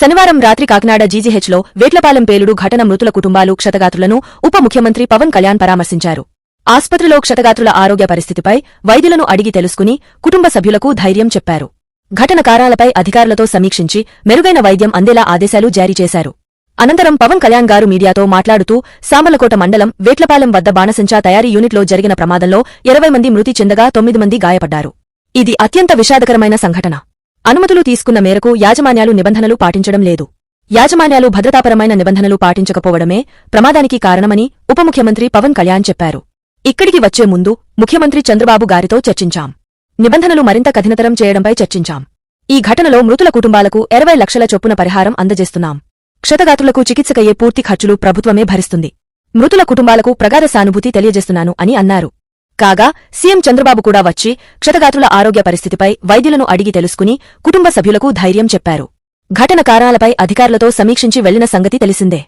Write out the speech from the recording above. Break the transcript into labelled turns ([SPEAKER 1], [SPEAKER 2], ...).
[SPEAKER 1] శనివారం రాత్రి కాకినాడ జీజీహెచ్లో వేట్లపాలెం పేలుడు ఘటన మృతుల కుటుంబాలు క్షతగాత్రులను ఉప ముఖ్యమంత్రి పవన్ కళ్యాణ్ పరామర్శించారు. ఆస్పత్రిలో క్షతగాత్రుల ఆరోగ్య పరిస్థితిపై వైద్యులను అడిగి తెలుసుకుని కుటుంబ సభ్యులకు ధైర్యం చెప్పారు. ఘటన కారణాలపై అధికారులతో సమీక్షించి మెరుగైన వైద్యం అందేలా ఆదేశాలు జారీ చేశారు. అనంతరం పవన్ కళ్యాణ్ గారు మీడియాతో మాట్లాడుతూ సామర్లకోట మండలం వేట్లపాలెం వద్ద బాణసంచా తయారీ యూనిట్లో జరిగిన ప్రమాదంలో 20 మంది మృతి చెందగా 9 మంది గాయపడ్డారు. ఇది అత్యంత విషాదకరమైన సంఘటన. అనుమతులు తీసుకున్న మేరకు యాజమాన్యాలు నిబంధనలు పాటించడం లేదు. యాజమాన్యాలు భద్రతాపరమైన నిబంధనలు పాటించకపోవడమే ప్రమాదానికి కారణమని ఉప ముఖ్యమంత్రి పవన్ కళ్యాణ్ చెప్పారు. ఇక్కడికి వచ్చే ముందు ముఖ్యమంత్రి చంద్రబాబు గారితో చర్చించాం. నిబంధనలు మరింత కఠినతరం చేయడంపై చర్చించాం. ఈ ఘటనలో మృతుల కుటుంబాలకు 20 లక్షల చొప్పున పరిహారం అందజేస్తున్నాం. క్షతగాత్రులకు చికిత్సకయ్యే పూర్తి ఖర్చులు ప్రభుత్వమే భరిస్తుంది. మృతుల కుటుంబాలకు ప్రగాఢ సానుభూతి తెలియజేస్తున్నాను అని అన్నారు. కాగా సీఎం చంద్రబాబు కూడా వచ్చి క్షతగాత్రుల ఆరోగ్య పరిస్థితిపై వైద్యులను అడిగి తెలుసుకుని కుటుంబ సభ్యులకు ధైర్యం చెప్పారు. ఘటన కారణాలపై అధికారులతో సమీక్షించి వెళ్లిన సంగతి తెలిసిందే.